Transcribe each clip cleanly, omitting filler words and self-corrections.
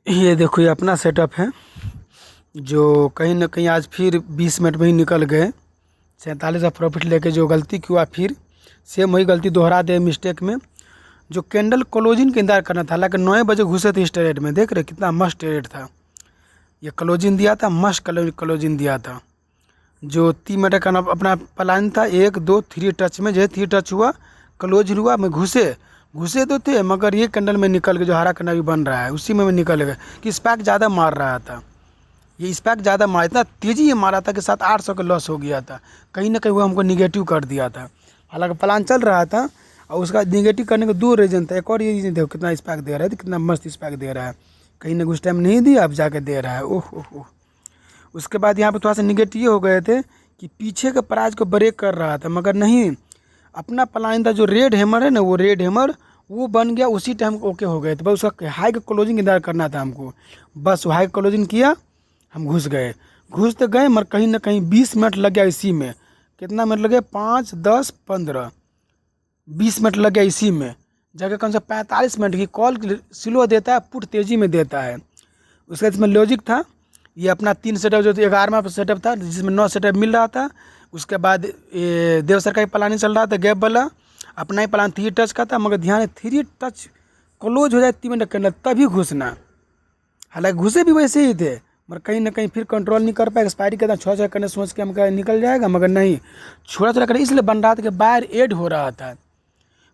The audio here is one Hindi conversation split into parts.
ये देखो, ये अपना सेटअप है जो कहीं ना कहीं आज फिर 20 मिनट में ही निकल गए। 47 का प्रॉफिट लेके जो गलती किया फिर सेम वही गलती दोहरा दे मिस्टेक में। जो कैंडल क्लोजिंग का इंतजार करना था, हालांकि 9 बजे घुसे थे इस ट्रेड में। देख रहे कितना मस्त ट्रेड था। ये क्लोजिंग दिया था, मस्त क्लोजिंग दिया था। जो 3 मिनट का अपना प्लान था, 1 2 3 टच में, जो 3 टच हुआ क्लोज हुआ, मैं घुसे घुसे तो थे, मगर ये कैंडल में निकल गए। जो हरा कैंडल भी बन रहा है उसी में मैं निकल गए कि स्पैक ज़्यादा मार रहा था। ये स्पैक ज़्यादा मारा, इतना तेज़ी ये मारा था कि 700-800 का लॉस हो गया था। कहीं ना कहीं वो हमको निगेटिव कर दिया था। हालांकि प्लान चल रहा था और उसका निगेटिव करने का 2 रीज़न था। एक और ये रीज़न देखो कितना स्पैक दे रहा है, तो कितना मस्त स्पैक दे रहा है। कहीं ना उस टाइम नहीं दिया, अब जाके दे रहा है। ओह ओह ओह। उसके बाद यहाँ पे थोड़ा सा निगेटिव ये हो गए थे कि पीछे के प्राइस को ब्रेक कर रहा था, मगर नहीं। अपना प्लान था जो रेड हैमर है ना, वो रेड हैमर वो बन गया उसी टाइम। ओके हो गए थे, बस उसका हाई का क्लोजिंग इंतजार करना था हमको। बस वो हाई क्लोजिंग किया, हम घुस गए। घुस तो गए मगर कहीं ना कहीं 20 मिनट लग गया इसी में। कितना मिनट लगे? 5 10 15 20 मिनट लग गया इसी में। जगह कम से 45 मिनट की कॉल स्लो देता है, पुट तेज़ी में देता है। उसका इसमें लॉजिक था। ये अपना 3 सेटअप जो 11वां सेटअप था, जिसमें 9 सेटअप मिल रहा था। उसके बाद ये देव सर का ही प्लानिंग चल रहा था, गैप वाला। अपना ही प्लान 3 टच का था, मगर ध्यान है 3 टच क्लोज हो जाए 3 मिनट के अंदर तभी घुसना। हालांकि घुसे भी वैसे ही थे, मगर कहीं ना कहीं फिर कंट्रोल नहीं कर पाए। एक्सपायरी करना छोटा छोटा करने सोच के हम निकल जाएगा, मगर नहीं। छोटा छोटा करने इसलिए बन रहा था कि बायर एड हो रहा था।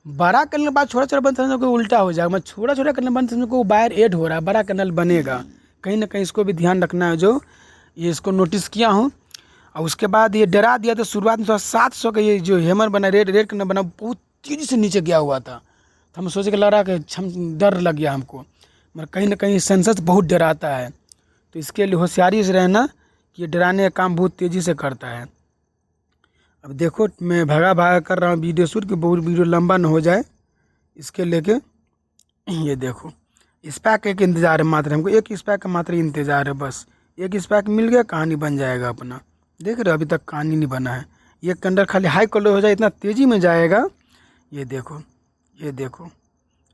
बड़ा करने के बाद छोटा छोटा बन समझो को उल्टा हो जाएगा। मैं छोटा छोटा करने बन समझो को बायर एड हो रहा है, बड़ा कैनल बनेगा। कहीं ना कहीं इसको भी ध्यान रखना है। जो ये इसको नोटिस किया हूँ। और उसके बाद ये डरा दिया था शुरुआत में। थोड़ा 700 का ये जो हैमर बना, रेड रेड कैंडल बना, बहुत तेज़ी से नीचे गया हुआ था। तो हम सोचे कि लग रहा कि डर लग गया हमको। मगर कहीं ना कहीं सेंसस बहुत डराता है, तो इसके लिए होशियारी से रहना कि ये डराने का काम बहुत तेज़ी से करता है। अब देखो, मैं भागा भागा कर रहा हूँ वीडियो शूट, कि बहुत वीडियो लंबा ना हो जाए इसके लेके। ये देखो, स्पैक एक इंतज़ार है मात्र, हमको एक स्पैक का मात्र इंतज़ार है। बस एक स्पैक मिल गया, कहानी बन जाएगा अपना। देख रहे हो, अभी तक कहानी नहीं बना है। ये कैंडल खाली हाई कलर हो जाए, इतना तेज़ी में जाएगा। ये देखो, ये देखो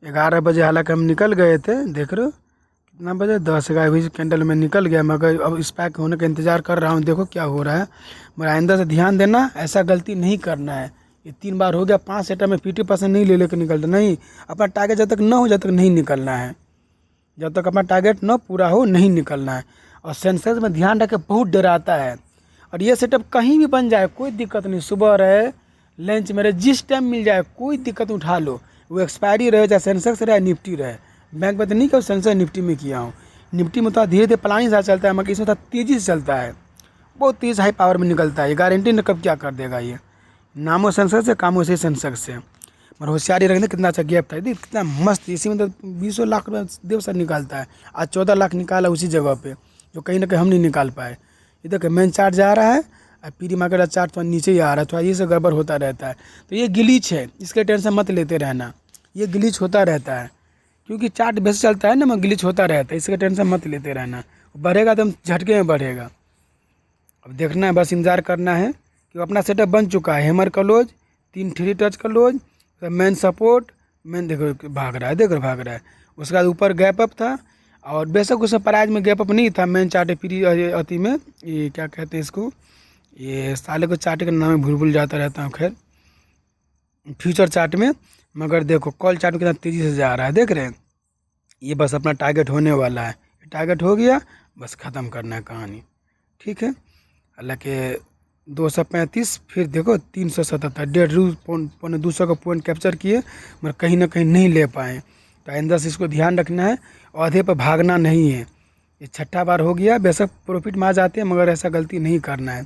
11 बजे हालांकि हम निकल गए थे। देख रहे हो कितना बजे? 10 बजे कैंडल में निकल गया, मगर अब स्पैक होने का इंतज़ार कर रहा हूँ। देखो क्या हो रहा है। मगर आइंदा से ध्यान देना, ऐसा गलती नहीं करना है। ये 3 बार हो गया। 5 सेटअप में 50% नहीं ले लेकर निकलता। नहीं, अपना टारगेट जब तक न हो, जब तक नहीं निकलना है। जब तक अपना टारगेट न पूरा हो, नहीं निकलना है। और सेंसर्स में ध्यान रखे, बहुत डराता है। और ये सेटअप कहीं भी बन जाए कोई दिक्कत नहीं, सुबह रहे, लंच में रहे, जिस टाइम मिल जाए कोई दिक्कत उठा लो। वो एक्सपायरी रहे, चाहे सेंसेक्स रहे, निफ्टी रहे। बैंक में तो नहीं कि सेंसर निफ्टी में किया हूँ। निफ्टी में तो धीरे धीरे प्लानिंग से चलता है, मगर इसमें तो तेज़ी से चलता है। बहुत तेज़ हाई पावर में निकलता है। ये गारंटी न कब क्या कर देगा। ये नामो सेंसर से, कामों से सेंसर से। मगर होशियारी रखना, कितना अच्छा गैप था। देख कितना मस्त। इसी में तो 20 लाख रुपये देव सर निकालता है। आज 14 लाख निकाला उसी जगह पे, जो कहीं ना कहीं हम नहीं निकाल पाए। ये देखो मेन चार्ट जा रहा है और प्री मार्केट का चार्ट थोड़ा नीचे ही आ रहा है। थोड़ा ये से गड़बड़ होता रहता है। तो ये ग्लिच है, इसके टेंशन मत लेते रहना। ये ग्लिच होता रहता है, क्योंकि चार्ट बेस चलता है ना, मगर ग्लिच होता रहता है। इसका टेंशन मत लेते रहना। बढ़ेगा तो हम झटके में बढ़ेगा। अब देखना है, बस इंतज़ार करना है कि अपना सेटअप बन चुका है। Hammer close, 3 3 touch close, main support, main देखो भाग रहा है, देखो भाग रहा है। उसके बाद ऊपर गैप अप था, और बेशक उसमें प्राइस में गैप अप नहीं था। मेन चार्ट फ्री अति में, ये क्या कहते हैं इसको, ये साले को चार्ट का नाम भूल जाता रहता हूँ। खैर, फ्यूचर चार्ट में। मगर देखो कॉल चार्ट में कितना तेज़ी से जा रहा है, देख रहे हैं। ये बस अपना टारगेट होने वाला है। टारगेट हो गया, बस ख़त्म करना है कहानी। ठीक है। हालांकि 235, फिर देखो 377, 1.5 पौने 200 का पॉइंट कैप्चर किए, मगर कहीं ना कहीं नहीं ले पाए। तो आइंदा से इसको ध्यान रखना है, आधे पर भागना नहीं है। ये 6ठा बार हो गया। बेशक प्रॉफिट में आ जाते हैं, मगर ऐसा गलती नहीं करना है।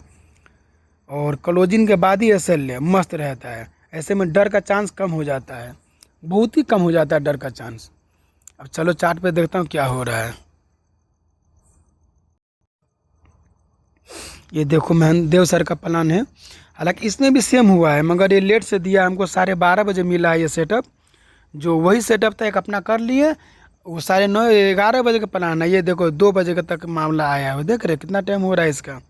और क्लोजिंग के बाद ही एसएल ले, मस्त रहता है। ऐसे में डर का चांस कम हो जाता है, बहुत ही कम हो जाता है डर का चांस। अब चलो चार्ट पे देखता हूँ क्या हो रहा है। ये देखो देव सर का प्लान है। हालांकि इसमें भी सेम हुआ है, मगर ये लेट से दिया हमको। 12:30 मिला है ये सेटअप। जो वही सेटअप था एक अपना कर लिए। वो 9:30 11 बजे का प्लान है। ये देखो 2 बजे तक मामला आया है। देख रहे कितना टाइम हो रहा है इसका।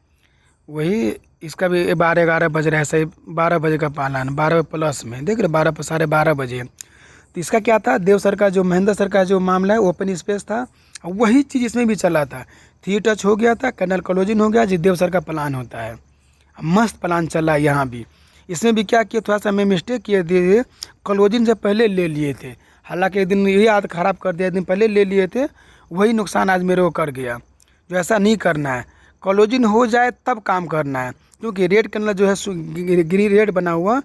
वही इसका भी 12-11 बज रहा है। सही 12 बजे का प्लान, 12 प्लस में। देख रहे 12 12:30 बजे। तो इसका क्या था, देव सर का जो महेंद्र सर का जो मामला है, ओपन स्पेस था। और वही चीज़ इसमें भी चला था। 3 टच हो गया था, कैंडल क्लोजिंग हो गया, जिद्देव सर का प्लान होता है। मस्त प्लान चला यहाँ भी। इसमें भी क्या किया, थोड़ा सा मैं मिस्टेक किए थे, क्लोजिंग से पहले ले लिए थे। हालांकि एक दिन यही आदत ख़राब कर दिया, एक दिन पहले ले लिए थे, वही नुकसान आज मेरे को कर गया। जो ऐसा नहीं करना है, क्लोजिंग हो जाए तब काम करना है। क्योंकि रेड कैंडल जो है ग्रीन रेड बना हुआ,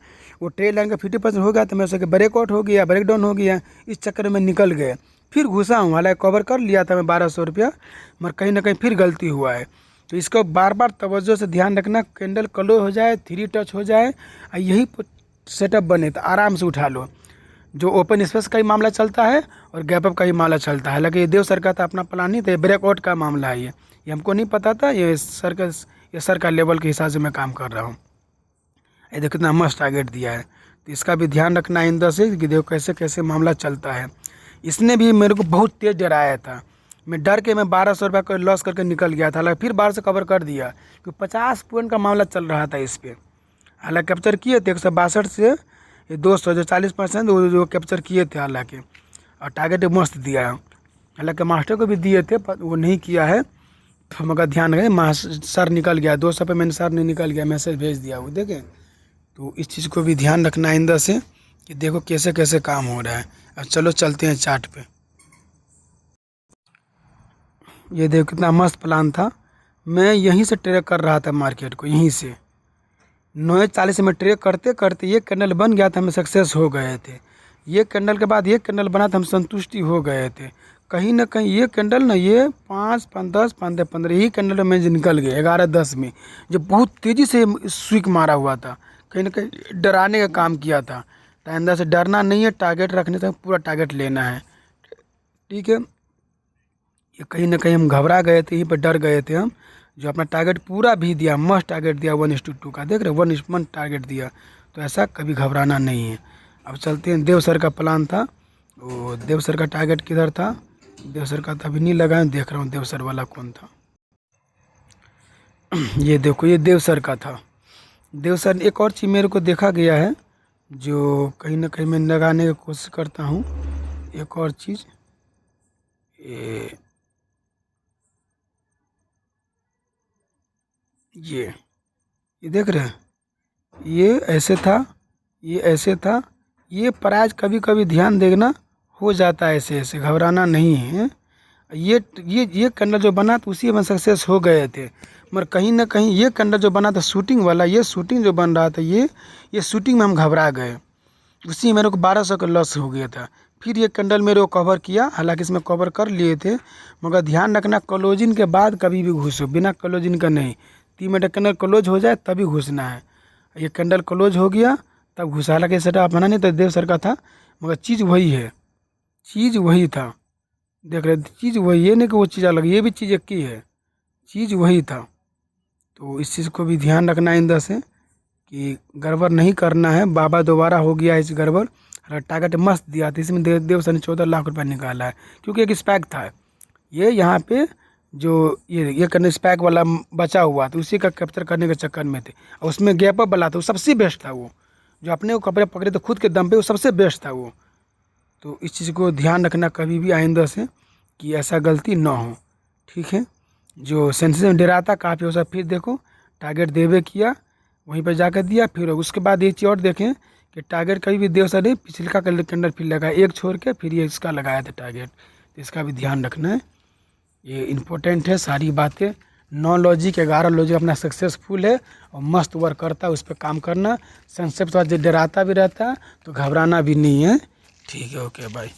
वो ट्रेड लाइन का 50% हो गया, तो मेरे से ब्रेकआउट हो गया, ब्रेक डाउन हो गया, इस चक्कर में निकल गए। फिर घुसा हूँ, हालांकि कवर कर लिया था मैं 1200 रुपया, मगर कहीं ना कहीं फिर गलती हुआ है। तो इसको बार बार तवज्जो से ध्यान रखना, कैंडल क्लोज हो जाए, 3 टच हो जाए, और यही सेटअप बने तो आराम से उठा लो। जो ओपन स्पेस का ही मामला चलता है और गैप अप का ही मामला चलता है। हालांकि ये देव सर का था, अपना प्लान नहीं था, ये ब्रेकआउट का मामला है। ये हमको नहीं पता था, ये सर का लेवल के हिसाब से मैं काम कर रहा हूँ। ये देखो कितना मस्त टारगेट दिया है, तो इसका भी ध्यान रखना आइंदा से कि देखो कैसे कैसे मामला चलता है। इसने भी मेरे को बहुत तेज़ डराया था, मैं डर के मैं 1200 रुपये को लॉस करके निकल गया था। हालांकि फिर 12 से कवर कर दिया, क्योंकि 50 पॉइंट का मामला चल रहा था इस पर। हालांकि कैप्चर किए थे 162 से ये 200, जो 40% वो जो कैप्चर किए थे हालांकि, और टारगेट मस्त दिया है। हालांकि मास्टर को भी दिए थे, पर वो नहीं किया है, तो मगर ध्यान रखें। सर निकल गया 200 पे, मैंने सर नहीं निकल गया, मैसेज भेज दिया वो देखें। तो इस चीज़ को भी ध्यान रखना आइंदा से कि देखो कैसे कैसे काम हो रहा है। अब चलो चलते हैं चार्ट पे। ये देखो कितना मस्त प्लान था, मैं यहीं से ट्रेड कर रहा था मार्केट को, यहीं से 9:40 में ट्रेड करते करते ये कैंडल बन गया था, हम सक्सेस हो गए थे। ये कैंडल के बाद ये कैंडल बना था, हम संतुष्टि हो गए थे। कहीं ना कहीं ये कैंडल ना, ये 5, 10, 15 यही कैंडल में निकल गए 11-10 में, जो बहुत तेज़ी से स्विक मारा हुआ था। कहीं ना कहीं डराने का काम किया था। तो अंदर से डरना नहीं है, टारगेट रखने से पूरा टारगेट लेना है, ठीक है। ये कहीं ना कहीं हम घबरा गए थे, यहीं पर डर गए थे हम। जो अपना टारगेट पूरा भी दिया, मस्त टारगेट दिया 1:2 का, देख रहे 1:1 टारगेट दिया। तो ऐसा कभी घबराना नहीं है। अब चलते हैं, देव सर का प्लान था, वो देव सर का टारगेट किधर था, देव सर का तो अभी नहीं लगा, देख रहा हूँ देव सर वाला कौन था। ये देखो, ये देव सर का था। देव सर, एक और चीज़ मेरे को देखा गया है, जो कहीं ना कहीं मैं लगाने की कोशिश करता हूँ। एक और चीज़, ये देख रहे हैं, ये ऐसे था, ये ऐसे था। ये प्राइस कभी कभी ध्यान देना हो जाता है, ऐसे ऐसे घबराना नहीं है। ये कैंडल जो बना तो उसी में सक्सेस हो गए थे, मगर कहीं ना कहीं ये कैंडल जो बना था शूटिंग वाला, ये शूटिंग जो बन रहा था, ये शूटिंग में हम घबरा गए, उसी मेरे को 1200 का लॉस हो गया था। फिर ये कैंडल मेरे को कवर किया, हालांकि इसमें कवर कर लिए थे, मगर ध्यान रखना क्लोजिंग के बाद कभी भी घुसो, बिना क्लोजिंग का नहीं। 3 मिनट कैंडल क्लोज हो जाए तभी घुसना है। ये कैंडल क्लोज हो गया तब घुसा, हालांकि सेटअप बना नहीं था, देव सर का था, मगर चीज़ वही है, चीज़ वही था। देख रहे चीज़ वही, ये नहीं कि वो चीज़ अलग, ये भी चीज़ एक ही है, चीज़ वही था। तो इस चीज़ को भी ध्यान रखना आइंदा से कि गड़बड़ नहीं करना है। बाबा दोबारा हो गया इस गड़बड़। टारगेट मस्त दिया था, इसमें देव सर ने 14 लाख रुपया निकाला है, क्योंकि एक स्पैक था ये यहाँ पे, जो ये करने स्पैक वाला बचा हुआ था, उसी का कैप्चर करने के चक्कर में थे। और उसमें गैप अप वाला था, वो सबसे बेस्ट था। वो जो अपने को कपड़े पकड़े थे खुद के दम पे, वो सबसे बेस्ट था वो। तो इस चीज़ को ध्यान रखना कभी भी आइंदा से कि ऐसा गलती ना हो, ठीक है। जो सेंसेस में डराता काफ़ी हो, सब फिर देखो टारगेट देवे किया, वहीं पर जाकर दिया। फिर उसके बाद एक चीज़ और देखें कि टारगेट कभी भी देव सर ने पिछले का कैंडल फिर लगाया, एक छोड़ के फिर ये इसका लगाया था टारगेट। तो इसका भी ध्यान रखना है, ये इम्पोर्टेंट है। सारी बातें 9 लॉजिक 11 लॉजिक अपना सक्सेसफुल है और मस्त वर्क करता है, उस पर काम करना। सेंसेस जो डराता भी रहता है तो घबराना भी नहीं है, ठीक है। Okay bye.